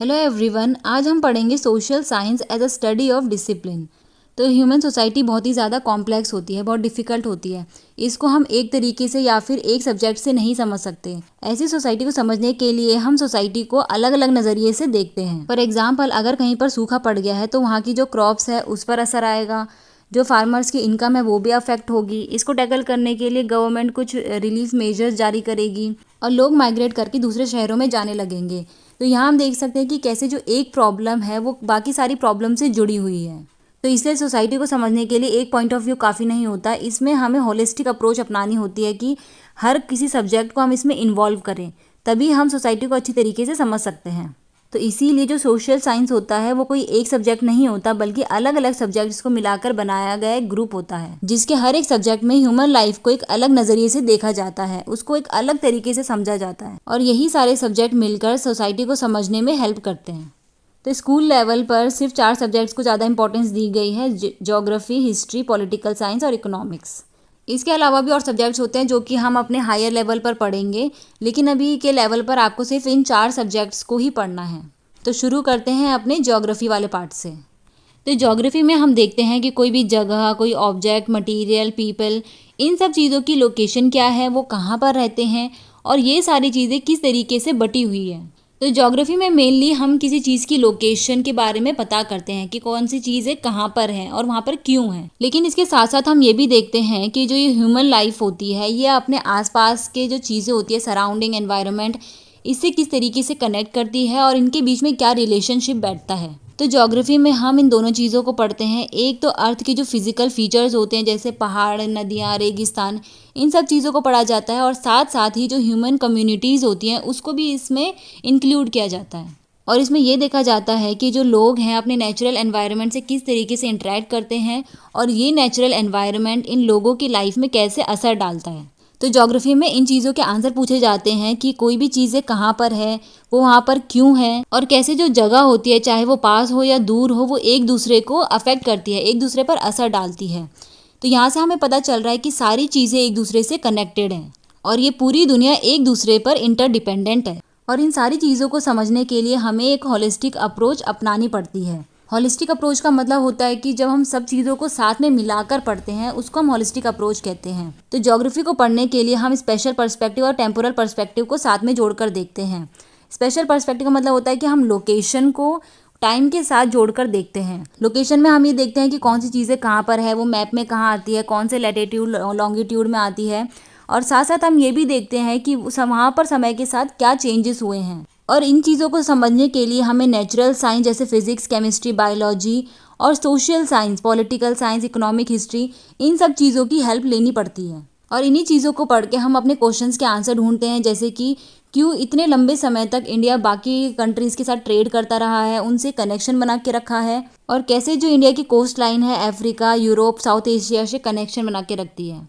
Hello everyone, आज हम पढ़ेंगे social science as a study of discipline. तो ह्यूमन सोसाइटी बहुत ही ज़्यादा कॉम्प्लेक्स होती है, बहुत डिफ़िकल्ट होती है। इसको हम एक तरीके से या फिर एक सब्जेक्ट से नहीं समझ सकते। ऐसी सोसाइटी को समझने के लिए हम सोसाइटी को अलग अलग नज़रिए से देखते हैं। फॉर एग्जाम्पल, अगर कहीं पर सूखा पड़ गया है तो वहाँ की जो क्रॉप्स है उस पर असर आएगा, जो फार्मर्स की इनकम है वो भी अफेक्ट होगी। इसको टैकल करने के लिए गवर्नमेंट कुछ रिलीफ मेजर्स जारी करेगी और लोग माइग्रेट करके दूसरे शहरों में जाने लगेंगे। तो यहाँ हम देख सकते हैं कि कैसे जो एक प्रॉब्लम है वो बाकी सारी प्रॉब्लम से जुड़ी हुई है। तो इसलिए सोसाइटी को समझने के लिए एक पॉइंट ऑफ व्यू काफ़ी नहीं होता, इसमें हमें होलिस्टिक अप्रोच अपनानी होती है कि हर किसी सब्जेक्ट को हम इसमें इन्वॉल्व करें, तभी हम सोसाइटी को अच्छी तरीके से समझ सकते हैं। तो इसीलिए जो सोशल साइंस होता है वो कोई एक सब्जेक्ट नहीं होता, बल्कि अलग अलग सब्जेक्ट्स को मिलाकर बनाया गया एक ग्रुप होता है, जिसके हर एक सब्जेक्ट में ह्यूमन लाइफ को एक अलग नजरिए से देखा जाता है, उसको एक अलग तरीके से समझा जाता है और यही सारे सब्जेक्ट मिलकर सोसाइटी को समझने में हेल्प करते हैं। तो स्कूल लेवल पर सिर्फ 4 सब्जेक्ट्स को ज़्यादा इंपॉर्टेंस दी गई है, ज्योग्राफी, हिस्ट्री, पॉलिटिकल साइंस और इकोनॉमिक्स। इसके अलावा भी और सब्जेक्ट्स होते हैं जो कि हम अपने हायर लेवल पर पढ़ेंगे, लेकिन अभी के लेवल पर आपको सिर्फ इन 4 सब्जेक्ट्स को ही पढ़ना है। तो शुरू करते हैं अपने ज्योग्राफी वाले पार्ट से। तो ज्योग्राफी में हम देखते हैं कि कोई भी जगह, कोई ऑब्जेक्ट, मटेरियल, पीपल, इन सब चीज़ों की लोकेशन क्या है, वो कहाँ पर रहते हैं और ये सारी चीज़ें किस तरीके से बटी हुई है। तो ज्योग्राफी में मेनली हम किसी चीज़ की लोकेशन के बारे में पता करते हैं कि कौन सी चीज़ें कहाँ पर है और वहाँ पर क्यों है। लेकिन इसके साथ साथ हम ये भी देखते हैं कि जो ये ह्यूमन लाइफ होती है ये अपने आसपास के जो चीज़ें होती है, सराउंडिंग एनवायरनमेंट, इससे किस तरीके से कनेक्ट करती है और इनके बीच में क्या रिलेशनशिप बैठता है। तो ज्योग्राफी में हम इन दोनों चीज़ों को पढ़ते हैं। एक तो अर्थ के जो फिजिकल फीचर्स होते हैं जैसे पहाड़, नदियाँ, रेगिस्तान, इन सब चीज़ों को पढ़ा जाता है और साथ साथ ही जो ह्यूमन कम्युनिटीज़ होती हैं उसको भी इसमें इंक्लूड किया जाता है। और इसमें ये देखा जाता है कि जो लोग हैं अपने नेचुरल एनवायरनमेंट से किस तरीके से इंटरेक्ट करते हैं और ये नेचुरल एनवायरनमेंट इन लोगों की लाइफ में कैसे असर डालता है। तो ज्योग्राफी में इन चीज़ों के आंसर पूछे जाते हैं कि कोई भी चीज़ें कहाँ पर है, वो वहाँ पर क्यों है और कैसे जो जगह होती है, चाहे वो पास हो या दूर हो, वो एक दूसरे को अफेक्ट करती है, एक दूसरे पर असर डालती है। तो यहाँ से हमें पता चल रहा है कि सारी चीज़ें एक दूसरे से कनेक्टेड हैं और ये पूरी दुनिया एक दूसरे पर इंटरडिपेंडेंट है। और इन सारी चीज़ों को समझने के लिए हमें एक होलिस्टिक अप्रोच अपनानी पड़ती है। होलिस्टिक अप्रोच का मतलब होता है कि जब हम सब चीज़ों को साथ में मिलाकर पढ़ते हैं उसको हम होलिस्टिक अप्रोच कहते हैं। तो ज्योग्राफी को पढ़ने के लिए हम स्पेशल पर्सपेक्टिव और टेम्पोरल पर्सपेक्टिव को साथ में जोड़कर देखते हैं। स्पेशल पर्सपेक्टिव का मतलब होता है कि हम लोकेशन को टाइम के साथ जोड़कर देखते हैं। लोकेशन में हम ये देखते हैं कि कौन सी चीज़ें कहाँ पर है, वो मैप में कहाँ आती है, कौन से लैटिट्यूड लॉन्गिट्यूड में आती है, और साथ साथ हम ये भी देखते हैं कि वहाँ पर समय के साथ क्या चेंजेस हुए हैं। और इन चीज़ों को समझने के लिए हमें नेचुरल साइंस जैसे फिजिक्स, केमिस्ट्री, बायोलॉजी और social science, political science, economic history, इन सब चीज़ों की हेल्प लेनी पड़ती है। और इन्हीं चीज़ों को पढ़ के हम अपने क्वेश्चंस के आंसर ढूंढते हैं, जैसे कि क्यों इतने लंबे समय तक इंडिया बाकी कंट्रीज़ के साथ ट्रेड करता रहा है, उनसे कनेक्शन बना के रखा है, और कैसे जो इंडिया की कोस्ट लाइन है अफ्रीका, यूरोप, साउथ एशिया से कनेक्शन बना के रखती है।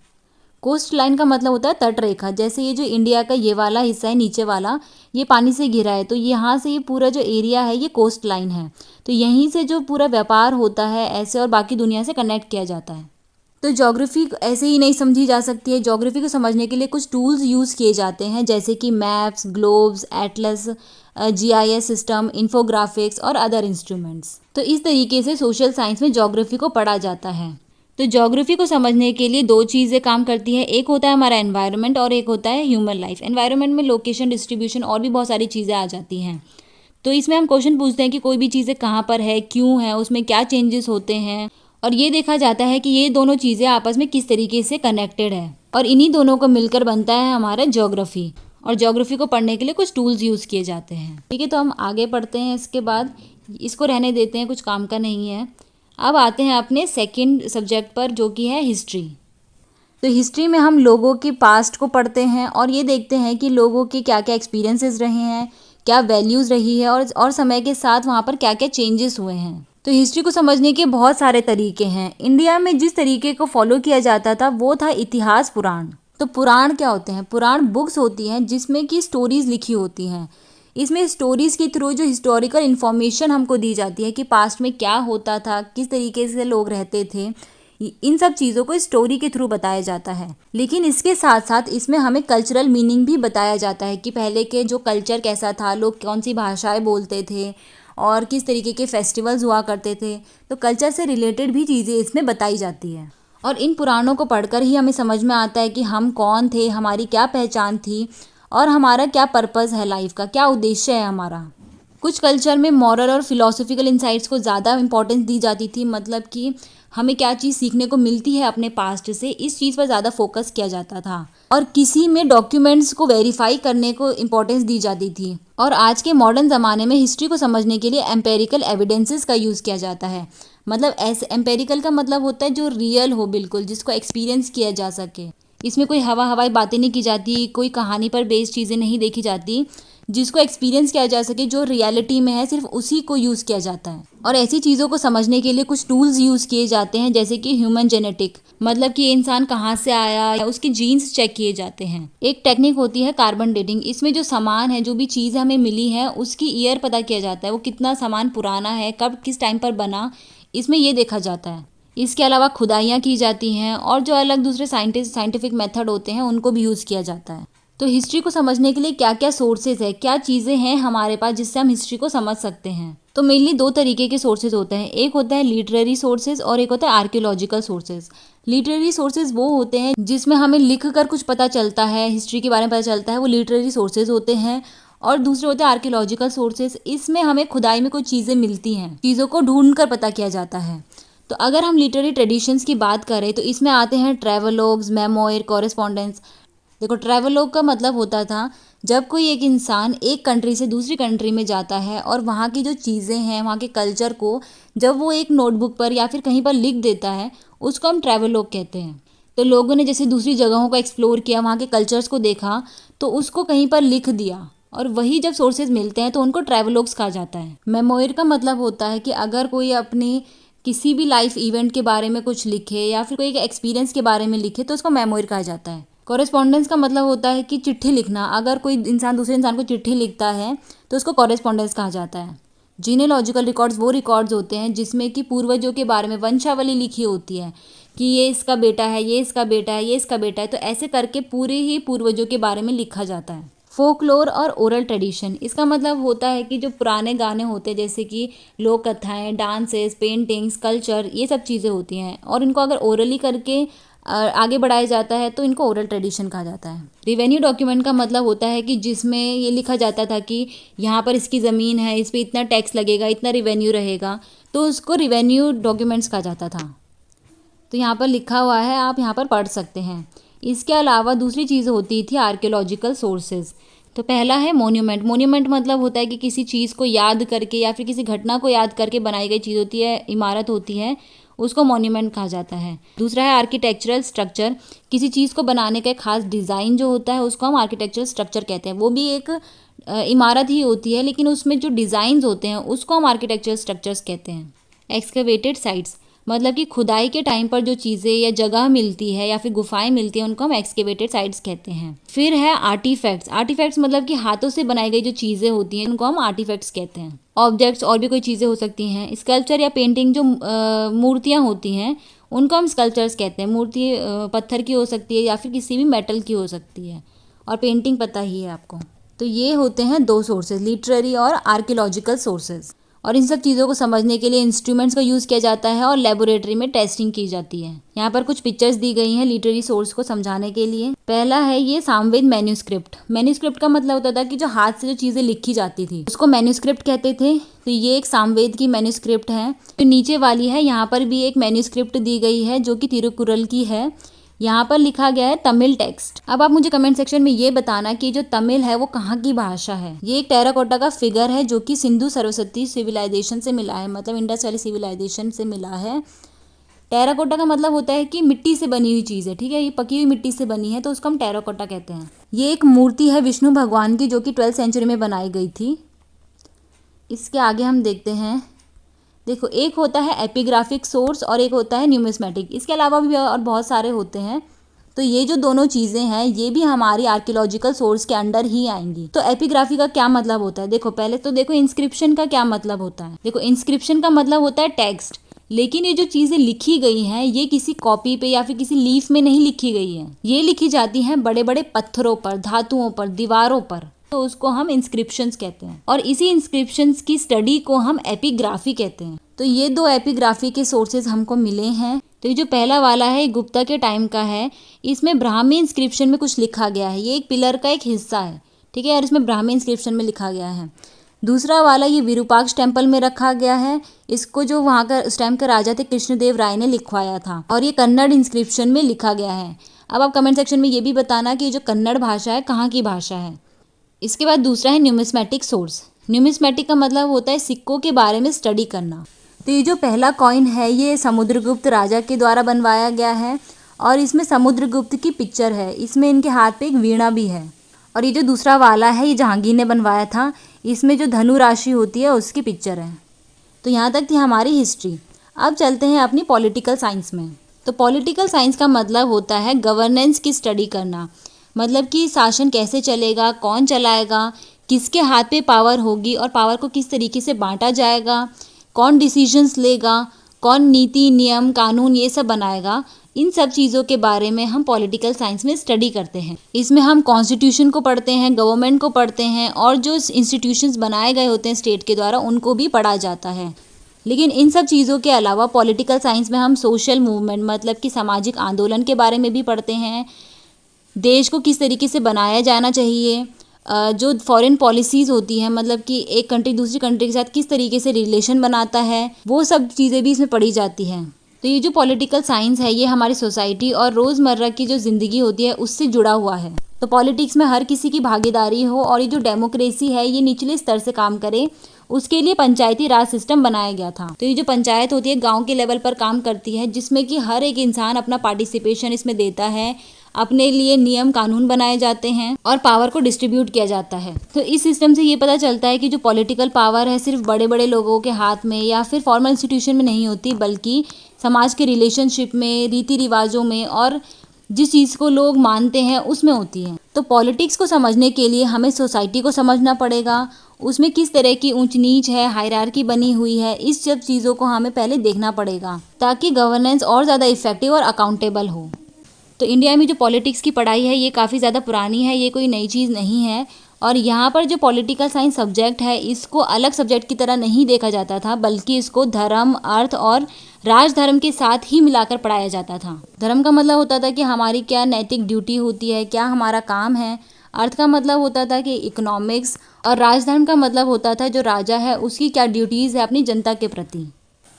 कोस्ट लाइन का मतलब होता है तट रेखा। जैसे ये जो इंडिया का ये वाला हिस्सा है, नीचे वाला, ये पानी से घिरा है, तो यहाँ से ये पूरा जो एरिया है ये कोस्ट लाइन है। तो यहीं से जो पूरा व्यापार होता है ऐसे और बाकी दुनिया से कनेक्ट किया जाता है। तो ज्योग्राफी ऐसे ही नहीं समझी जा सकती है। ज्योग्राफी को समझने के लिए कुछ टूल्स यूज़ किए जाते हैं, जैसे कि maps, globes, atlas, GIS system, infographics और अदर इंस्ट्रूमेंट्स। तो इस तरीके से सोशल साइंस में ज्योग्राफी को पढ़ा जाता है। तो ज्योग्राफी को समझने के लिए 2 चीज़ें काम करती है, एक होता है हमारा एनवायरनमेंट और एक होता है ह्यूमन लाइफ। एनवायरनमेंट में लोकेशन, डिस्ट्रीब्यूशन और भी बहुत सारी चीज़ें आ जाती हैं। तो इसमें हम क्वेश्चन पूछते हैं कि कोई भी चीज़ें कहाँ पर है, क्यों है, उसमें क्या चेंजेस होते हैं, और ये देखा जाता है कि ये दोनों चीज़ें आपस में किस तरीके से कनेक्टेड है, और इन्हीं दोनों को मिलकर बनता है हमारा ज्योग्राफी। और ज्योग्राफी को पढ़ने के लिए कुछ टूल्स यूज़ किए जाते हैं। ठीक है, तो हम आगे पढ़ते हैं। इसके बाद इसको रहने देते हैं, कुछ काम का नहीं है। अब आते हैं अपने सेकंड सब्जेक्ट पर, जो कि है हिस्ट्री। तो हिस्ट्री में हम लोगों के पास्ट को पढ़ते हैं और ये देखते हैं कि लोगों के क्या क्या एक्सपीरियंसेस रहे हैं, क्या वैल्यूज़ रही है, और समय के साथ वहाँ पर क्या क्या चेंजेस हुए हैं। तो हिस्ट्री को समझने के बहुत सारे तरीके हैं। इंडिया में जिस तरीके को फॉलो किया जाता था वो था इतिहास पुराण। तो पुराण क्या होते हैं? पुराण बुक्स होती हैं जिसमें कि स्टोरीज लिखी होती हैं। इसमें स्टोरीज़ के थ्रू जो हिस्टोरिकल इन्फॉर्मेशन हमको दी जाती है कि पास्ट में क्या होता था, किस तरीके से लोग रहते थे, इन सब चीज़ों को स्टोरी के थ्रू बताया जाता है। लेकिन इसके साथ साथ इसमें हमें कल्चरल मीनिंग भी बताया जाता है कि पहले के जो कल्चर कैसा था, लोग कौन सी भाषाएं बोलते थे और किस तरीके के फेस्टिवल्स हुआ करते थे। तो कल्चर से रिलेटेड भी चीज़ें इसमें बताई जाती है और इन पुराणों को पढ़कर ही हमें समझ में आता है कि हम कौन थे, हमारी क्या पहचान थी और हमारा क्या पर्पज़ है लाइफ का, क्या उद्देश्य है हमारा। कुछ कल्चर में मॉरल और फिलोसॉफिकल इंसाइट्स को ज़्यादा इंपॉर्टेंस दी जाती थी, मतलब कि हमें क्या चीज़ सीखने को मिलती है अपने पास्ट से, इस चीज़ पर ज़्यादा फोकस किया जाता था। और किसी में डॉक्यूमेंट्स को वेरीफाई करने को इम्पोर्टेंस दी जाती थी। और आज के मॉडर्न ज़माने में हिस्ट्री को समझने के लिए एम्पेरिकल एविडेंसेस का यूज़ किया जाता है। मतलब ऐसे एम्पेरिकल का मतलब होता है जो रियल हो, बिल्कुल जिसको एक्सपीरियंस किया जा सके। इसमें कोई हवाई बातें नहीं की जाती, कोई कहानी पर बेस्ड चीज़ें नहीं देखी जाती, जिसको एक्सपीरियंस किया जा सके, जो रियलिटी में है सिर्फ उसी को यूज़ किया जाता है। और ऐसी चीज़ों को समझने के लिए कुछ टूल्स यूज़ किए जाते हैं, जैसे कि ह्यूमन जेनेटिक, मतलब कि ये इंसान कहाँ से आया या उसके जीन्स चेक किए जाते हैं। एक टेक्निक होती है कार्बन डेटिंग, इसमें जो सामान है, जो भी चीज़ हमें मिली है उसकी ईयर पता किया जाता है, वो कितना सामान पुराना है, कब किस टाइम पर बना, इसमें ये देखा जाता है। इसके अलावा खुदाइयाँ की जाती हैं और जो अलग दूसरे साइंटिफिक मेथड होते हैं उनको भी यूज़ किया जाता है। तो हिस्ट्री को समझने के लिए क्या क्या सोर्सेज है, क्या चीज़ें हैं हमारे पास जिससे हम हिस्ट्री को समझ सकते हैं। तो मेनली दो तरीके के सोर्सेज होते हैं, एक होता है लिटरेरी सोर्सेज और एक होता है आर्कियोलॉजिकल सोर्सेज। लिटरेरी सोर्सेज वो होते हैं जिसमें हमें लिख कर कुछ पता चलता है, हिस्ट्री के बारे में पता चलता है, वो लिटरेरी सोर्सेज होते हैं। और दूसरे होते हैं आर्कियोलॉजिकल सोर्सेज, इसमें हमें खुदाई में कुछ चीज़ें मिलती हैं, चीज़ों को ढूंढ कर पता किया जाता है। तो अगर हम लिटरेरी ट्रेडिशंस की बात करें तो इसमें आते हैं ट्रैवलॉग्स, मेमोयर, कॉरेस्पॉन्डेंस। देखो, ट्रैवलॉग का मतलब होता था जब कोई एक इंसान एक कंट्री से दूसरी कंट्री में जाता है और वहाँ की जो चीज़ें हैं, वहाँ के कल्चर को जब वो एक नोटबुक पर या फिर कहीं पर लिख देता है, उसको हम ट्रैवलॉग कहते हैं। तो लोगों ने जैसे दूसरी जगहों को एक्सप्लोर किया, वहाँ के कल्चर्स को देखा, तो उसको कहीं पर लिख दिया और वही जब सोर्सेज मिलते हैं तो उनको ट्रैवलॉग्स कहा जाता है। मेमोयर का मतलब होता है कि अगर कोई अपनी किसी भी लाइफ इवेंट के बारे में कुछ लिखे या फिर कोई एक एक्सपीरियंस के बारे में लिखे तो उसको मेमोयर कहा जाता है। कॉरेस्पॉन्डेंस का मतलब होता है कि चिट्ठी लिखना, अगर कोई इंसान दूसरे इंसान को चिट्ठी लिखता है तो उसको कॉरेस्पॉन्डेंस कहा जाता है। जीनेलॉजिकल रिकॉर्ड्स वो रिकॉर्ड्स होते हैं जिसमें कि पूर्वजों के बारे में वंशावली लिखी होती है कि ये इसका बेटा है, ये इसका बेटा है, ये इसका बेटा है, तो ऐसे करके पूरे ही पूर्वजों के बारे में लिखा जाता है। फोकलोर और ओरल ट्रेडिशन, इसका मतलब होता है कि जो पुराने गाने होते हैं जैसे कि लोक कथाएँ, डांसेस, पेंटिंग्स, कल्चर, ये सब चीज़ें होती हैं और इनको अगर ओरली करके आगे बढ़ाया जाता है तो इनको ओरल ट्रेडिशन कहा जाता है। रिवेन्यू डॉक्यूमेंट का मतलब होता है कि जिसमें ये लिखा जाता था कि यहाँ पर इसकी ज़मीन है, इस पर इतना टैक्स लगेगा, इतना रिवेन्यू रहेगा, तो उसको रिवेन्यू डॉक्यूमेंट्स कहा जाता था। तो यहाँ पर लिखा हुआ है, आप यहाँ पर पढ़ सकते हैं। इसके अलावा दूसरी चीज़ होती थी आर्कियोलॉजिकल सोर्सेज। तो पहला है मोन्यूमेंट। मोन्यूमेंट मतलब होता है कि किसी चीज़ को याद करके या फिर किसी घटना को याद करके बनाई गई चीज़ होती है, इमारत होती है, उसको मोन्यूमेंट कहा जाता है। दूसरा है आर्किटेक्चरल स्ट्रक्चर। किसी चीज़ को बनाने का एक खास डिज़ाइन जो होता है उसको हम आर्किटेक्चरल स्ट्रक्चर कहते हैं। वो भी एक इमारत ही होती है लेकिन उसमें जो डिज़ाइंस होते हैं उसको हम आर्किटेक्चरल स्ट्रक्चर्स कहते हैं। एक्सकेवेटेड साइट्स मतलब कि खुदाई के टाइम पर जो चीज़ें या जगह मिलती है या फिर गुफाएं मिलती हैं उनको हम एक्सकेवेटेड साइट्स कहते हैं। फिर है आर्टिफैक्ट्स। आर्टिफैक्ट्स मतलब कि हाथों से बनाई गई जो चीज़ें होती हैं उनको हम आर्टिफैक्ट्स कहते हैं। ऑब्जेक्ट्स और भी कोई चीज़ें हो सकती हैं। स्कल्पचर या पेंटिंग, जो मूर्तियाँ होती हैं उनको हम स्कल्पचर्स कहते हैं। मूर्ति पत्थर की हो सकती है या फिर किसी भी मेटल की हो सकती है, और पेंटिंग पता ही है आपको। तो ये होते हैं दो सोर्सेज, लिटरेरी और आर्कियोलॉजिकल सोर्सेज। और इन सब चीज़ों को समझने के लिए इंस्ट्रूमेंट्स का यूज़ किया जाता है और लेबोरेटरी में टेस्टिंग की जाती है। यहाँ पर कुछ पिक्चर्स दी गई हैं लिटरेरी सोर्स को समझाने के लिए। पहला है ये सामवेद मैन्यूस्क्रिप्ट। मैन्यूस्क्रिप्ट का मतलब होता था कि जो हाथ से जो चीज़ें लिखी जाती थी उसको मैन्यूस्क्रिप्ट कहते थे। तो ये एक सामवेद की मैन्यूस्क्रिप्ट है। तो नीचे वाली है, यहाँ पर भी एक मैन्यूस्क्रिप्ट दी गई है जो कि तिरुकुरल की है। यहाँ पर लिखा गया है तमिल टेक्स्ट। अब आप मुझे कमेंट सेक्शन में ये बताना कि जो तमिल है वो कहाँ की भाषा है। ये एक टेराकोटा का फिगर है जो कि सिंधु सरस्वती सिविलाइजेशन से मिला है, मतलब इंडस वैली सिविलाइजेशन से मिला है। टेराकोटा का मतलब होता है कि मिट्टी से बनी हुई चीज़ है, ठीक है, ये पकी हुई मिट्टी से बनी है तो उसको हम टेराकोटा कहते हैं। ये एक मूर्ति है विष्णु भगवान की जो कि 12th सेंचुरी में बनाई गई थी। इसके आगे हम देखते हैं, देखो एक होता है एपिग्राफिक सोर्स और एक होता है न्यूमिस्मेटिक। इसके अलावा भी और बहुत सारे होते हैं। तो ये जो दोनों चीज़ें हैं ये भी हमारी आर्कियोलॉजिकल सोर्स के अंडर ही आएंगी। तो एपिग्राफी का क्या मतलब होता है, देखो पहले तो देखो इंस्क्रिप्शन का क्या मतलब होता है। देखो इंस्क्रिप्शन का मतलब होता है टेक्स्ट, लेकिन ये जो चीज़ें लिखी गई हैं ये किसी कॉपी पे या फिर किसी लीफ में नहीं लिखी गई हैं, ये लिखी जाती हैं बड़े बड़े पत्थरों पर, धातुओं पर, दीवारों पर, तो उसको हम इंस्क्रिप्शंस कहते हैं। और इसी इंस्क्रिप्शंस की स्टडी को हम एपिग्राफी कहते हैं। तो ये 2 एपिग्राफी के सोर्सेज हमको मिले हैं। तो ये जो पहला वाला है गुप्ता के टाइम का है, इसमें ब्राह्मी इंस्क्रिप्शन में कुछ लिखा गया है, ये एक पिलर का एक हिस्सा है, ठीक है, और इसमें ब्राह्मी इंस्क्रिप्शन में लिखा गया है। दूसरा वाला ये विरूपाक्ष टेम्पल में रखा गया है, इसको जो वहाँ का उस टाइम का राजा थे कृष्णदेव राय ने लिखवाया था, और ये कन्नड़ इंस्क्रिप्शन में लिखा गया है। अब आप कमेंट सेक्शन में ये भी बताना कि जो कन्नड़ भाषा है कहाँ की भाषा है। इसके बाद दूसरा है न्यूमिस्मेटिक सोर्स। न्यूमिस्मेटिक का मतलब होता है सिक्कों के बारे में स्टडी करना। तो ये जो पहला कॉइन है ये समुद्रगुप्त राजा के द्वारा बनवाया गया है, और इसमें समुद्रगुप्त की पिक्चर है, इसमें इनके हाथ पे एक वीणा भी है। और ये जो दूसरा वाला है ये जहांगीर ने बनवाया था, इसमें जो धनु राशि होती है उसकी पिक्चर है। तो यहाँ तक थी हमारी हिस्ट्री। अब चलते हैं अपनी पॉलिटिकल साइंस में। तो पॉलिटिकल साइंस का मतलब होता है गवर्नेंस की स्टडी करना, मतलब कि शासन कैसे चलेगा, कौन चलाएगा, किसके हाथ पे पावर होगी और पावर को किस तरीके से बांटा जाएगा, कौन डिसीजंस लेगा, कौन नीति, नियम, कानून ये सब बनाएगा। इन सब चीज़ों के बारे में हम पॉलिटिकल साइंस में स्टडी करते हैं। इसमें हम कॉन्स्टिट्यूशन को पढ़ते हैं, गवर्नमेंट को पढ़ते हैं, और जो इंस्टीट्यूशंस बनाए गए होते हैं स्टेट के द्वारा उनको भी पढ़ा जाता है। लेकिन इन सब चीज़ों के अलावा पॉलिटिकल साइंस में हम सोशल मूवमेंट, मतलब कि सामाजिक आंदोलन के बारे में भी पढ़ते हैं, देश को किस तरीके से बनाया जाना चाहिए, जो फॉरेन पॉलिसीज़ होती हैं, मतलब कि एक कंट्री दूसरी कंट्री के साथ किस तरीके से रिलेशन बनाता है, वो सब चीज़ें भी इसमें पढ़ी जाती हैं। तो ये जो पॉलिटिकल साइंस है ये हमारी सोसाइटी और रोज़मर्रा की जो ज़िंदगी होती है उससे जुड़ा हुआ है। तो पॉलिटिक्स में हर किसी की भागीदारी हो, और ये जो डेमोक्रेसी है ये निचले स्तर से काम करे, उसके लिए पंचायती राज सिस्टम बनाया गया था। तो ये जो पंचायत होती है गांव के लेवल पर काम करती है, जिसमें कि हर एक इंसान अपना पार्टिसिपेशन इसमें देता है, अपने लिए नियम कानून बनाए जाते हैं और पावर को डिस्ट्रीब्यूट किया जाता है। तो इस सिस्टम से ये पता चलता है कि जो पॉलिटिकल पावर है सिर्फ बड़े बड़े लोगों के हाथ में या फिर फॉर्मल इंस्टीट्यूशन में नहीं होती, बल्कि समाज के रिलेशनशिप में, रीति रिवाजों में, और जिस चीज़ को लोग मानते हैं उसमें होती है। तो पॉलिटिक्स को समझने के लिए हमें सोसाइटी को समझना पड़ेगा, उसमें किस तरह की ऊंच नीच है, हायरार्की बनी हुई है, इस सब चीज़ों को हमें पहले देखना पड़ेगा ताकि गवर्नेंस और ज़्यादा इफेक्टिव और अकाउंटेबल हो। तो इंडिया में जो पॉलिटिक्स की पढ़ाई है ये काफ़ी ज़्यादा पुरानी है, ये कोई नई चीज़ नहीं है। और यहाँ पर जो पॉलिटिकल साइंस सब्जेक्ट है इसको अलग सब्जेक्ट की तरह नहीं देखा जाता था, बल्कि इसको धर्म, अर्थ और राजधर्म के साथ ही मिलाकर पढ़ाया जाता था। धर्म का मतलब होता था कि हमारी क्या नैतिक ड्यूटी होती है, क्या हमारा काम है। अर्थ का मतलब होता था कि इकोनॉमिक्स, और राजधर्म का मतलब होता था जो राजा है उसकी क्या ड्यूटीज़ है अपनी जनता के प्रति।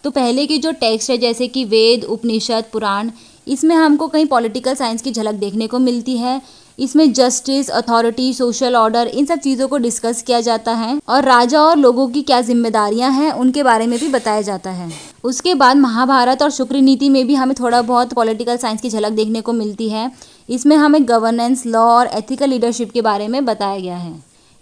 तो पहले के जो टेक्स्ट है जैसे कि वेद, उपनिषद, पुराण, इसमें हमको कहीं पॉलिटिकल साइंस की झलक देखने को मिलती है। इसमें जस्टिस, अथॉरिटी, सोशल ऑर्डर, इन सब चीज़ों को डिस्कस किया जाता है, और राजा और लोगों की क्या जिम्मेदारियां हैं उनके बारे में भी बताया जाता है। उसके बाद महाभारत और शुक्र नीति में भी हमें थोड़ा बहुत पॉलिटिकल साइंस की झलक देखने को मिलती है। इसमें हमें गवर्नेंस, लॉ और एथिकल लीडरशिप के बारे में बताया गया है।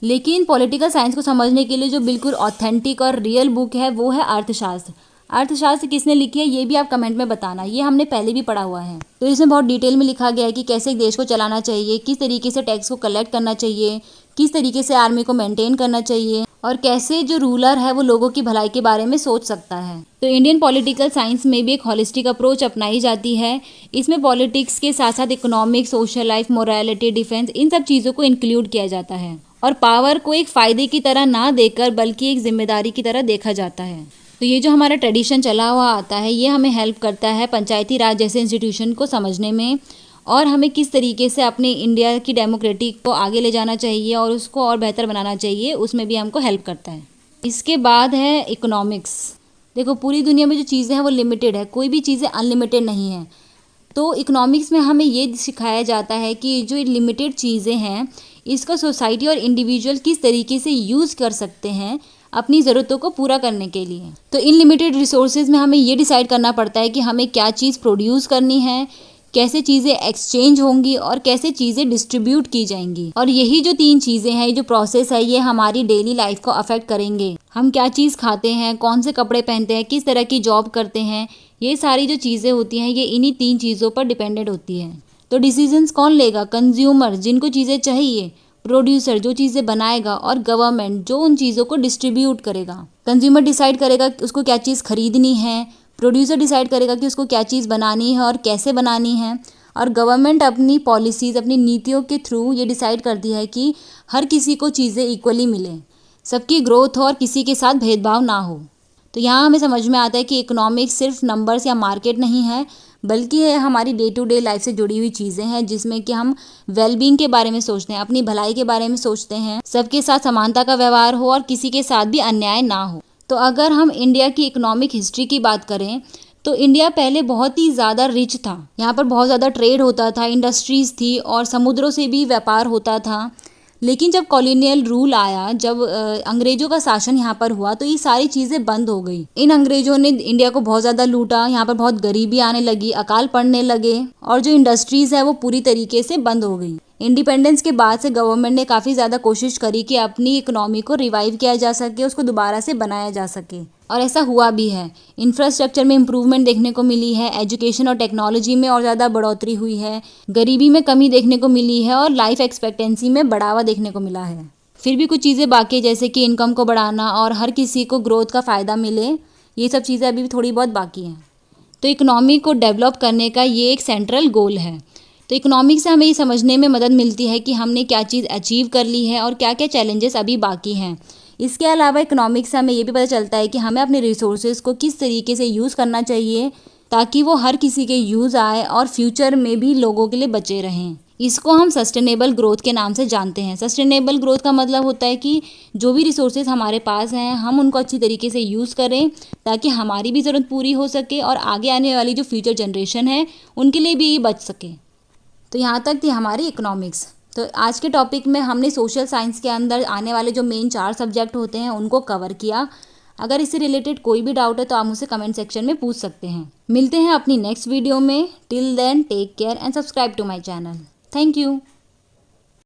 लेकिन पॉलिटिकल साइंस को समझने के लिए जो बिल्कुल ऑथेंटिक और रियल बुक है वो है अर्थशास्त्र। अर्थशास्त्र किसने लिखी है ये भी आप कमेंट में बताना, ये हमने पहले भी पढ़ा हुआ है। तो इसमें बहुत डिटेल में लिखा गया है कि कैसे एक देश को चलाना चाहिए, किस तरीके से टैक्स को कलेक्ट करना चाहिए, किस तरीके से आर्मी को मेंटेन करना चाहिए, और कैसे जो रूलर है वो लोगों की भलाई के बारे में सोच सकता है। तो इंडियन पॉलिटिकल साइंस में भी एक होलिस्टिक अप्रोच अपनाई जाती है। इसमें पॉलिटिक्स के साथ साथ economics, social life, morality, defence, इन सब चीज़ों को इंक्लूड किया जाता है, और पावर को एक फ़ायदे की तरह ना देकर बल्कि एक जिम्मेदारी की तरह देखा जाता है। तो ये जो हमारा ट्रेडिशन चला हुआ आता है ये हमें हेल्प करता है पंचायती राज जैसे इंस्टीट्यूशन को समझने में, और हमें किस तरीके से अपने इंडिया की डेमोक्रेटिक को आगे ले जाना चाहिए और उसको और बेहतर बनाना चाहिए, उसमें भी हमको हेल्प करता है। इसके बाद है इकोनॉमिक्स। देखो पूरी दुनिया में जो चीज़ें हैं वो लिमिटेड है, कोई भी चीज़ें अनलिमिटेड नहीं है। तो इकोनॉमिक्स में हमें ये सिखाया जाता है कि जो लिमिटेड चीज़ें हैं इसको सोसाइटी और इंडिविजुअल किस तरीके से यूज़ कर सकते हैं अपनी ज़रूरतों को पूरा करने के लिए। तो इन लिमिटेड रिसोर्सेज में हमें ये डिसाइड करना पड़ता है कि हमें क्या चीज़ प्रोड्यूस करनी है, कैसे चीज़ें एक्सचेंज होंगी और कैसे चीज़ें डिस्ट्रीब्यूट की जाएंगी। और यही जो 3 चीज़ें हैं, ये जो प्रोसेस है, ये हमारी डेली लाइफ को अफेक्ट करेंगे। हम क्या चीज़ खाते हैं, कौन से कपड़े पहनते हैं, किस तरह की जॉब करते हैं, ये सारी जो चीज़ें होती हैं ये इन्हीं 3 चीज़ों पर डिपेंडेंट होती हैं। तो डिसीजंस कौन लेगा? कंज्यूमर जिनको चीज़ें चाहिए, प्रोड्यूसर जो चीज़ें बनाएगा, और गवर्नमेंट जो उन चीज़ों को डिस्ट्रीब्यूट करेगा। कंज्यूमर डिसाइड करेगा उसको क्या चीज़ खरीदनी है, प्रोड्यूसर डिसाइड करेगा कि उसको क्या चीज़ बनानी है और कैसे बनानी है, और गवर्नमेंट अपनी पॉलिसीज़, अपनी नीतियों के थ्रू ये डिसाइड करती है कि हर किसी को चीज़ें इक्वली मिलें, सबकी ग्रोथ हो और किसी के साथ भेदभाव ना हो। तो यहाँ हमें समझ में आता है कि इकोनॉमिक्स सिर्फ नंबर्स या मार्केट नहीं है, बल्कि ये हमारी डे टू डे लाइफ से जुड़ी हुई चीज़ें हैं, जिसमें कि हम वेलबींग के बारे में सोचते हैं, अपनी भलाई के बारे में सोचते हैं, सबके साथ समानता का व्यवहार हो और किसी के साथ भी अन्याय ना हो। तो अगर हम इंडिया की इकोनॉमिक हिस्ट्री की बात करें तो इंडिया पहले बहुत ही ज़्यादा रिच था। यहाँ पर बहुत ज़्यादा ट्रेड होता था, इंडस्ट्रीज़ थी और समुद्रों से भी व्यापार होता था। लेकिन जब कॉलोनियल रूल आया, जब अंग्रेज़ों का शासन यहाँ पर हुआ, तो ये सारी चीज़ें बंद हो गई। इन अंग्रेज़ों ने इंडिया को बहुत ज़्यादा लूटा, यहाँ पर बहुत गरीबी आने लगी, अकाल पड़ने लगे और जो इंडस्ट्रीज़ है वो पूरी तरीके से बंद हो गई। इंडिपेंडेंस के बाद से गवर्नमेंट ने काफ़ी ज़्यादा कोशिश करी कि अपनी इकोनॉमी को रिवाइव किया जा सके, उसको दोबारा से बनाया जा सके, और ऐसा हुआ भी है। इंफ्रास्ट्रक्चर में इम्प्रूवमेंट देखने को मिली है, एजुकेशन और टेक्नोलॉजी में और ज़्यादा बढ़ोतरी हुई है, गरीबी में कमी देखने को मिली है और लाइफ एक्सपेक्टेंसी में बढ़ावा देखने को मिला है। फिर भी कुछ चीज़ें बाकी है, जैसे कि इनकम को बढ़ाना और हर किसी को ग्रोथ का फ़ायदा मिले, ये सब चीज़ें अभी भी थोड़ी बहुत बाकी हैं। तो इकोनॉमी को डेवलप करने का ये एक सेंट्रल गोल है। तो इकोनॉमिक्स से हमें ये समझने में मदद मिलती है कि हमने क्या चीज़ अचीव कर ली है और क्या क्या चैलेंजेस अभी बाकी हैं। इसके अलावा इकोनॉमिक्स से हमें ये भी पता चलता है कि हमें अपने रिसोर्सेज को किस तरीके से यूज़ करना चाहिए ताकि वो हर किसी के यूज़ आए और फ्यूचर में भी लोगों के लिए बचे रहें। इसको हम सस्टेनेबल ग्रोथ के नाम से जानते हैं। सस्टेनेबल ग्रोथ का मतलब होता है कि जो भी रिसोर्सेज हमारे पास हैं हम उनको अच्छी तरीके से यूज़ करें ताकि हमारी भी ज़रूरत पूरी हो सके और आगे आने वाली जो फ्यूचर जनरेशन है उनके लिए भी ये बच सके। तो यहाँ तक थी हमारी इकोनॉमिक्स। तो आज के टॉपिक में हमने सोशल साइंस के अंदर आने वाले जो मेन 4 सब्जेक्ट होते हैं उनको कवर किया। अगर इससे रिलेटेड कोई भी डाउट है तो आप मुझसे कमेंट सेक्शन में पूछ सकते हैं। मिलते हैं अपनी नेक्स्ट वीडियो में। Till then take care and subscribe to my channel. Thank you.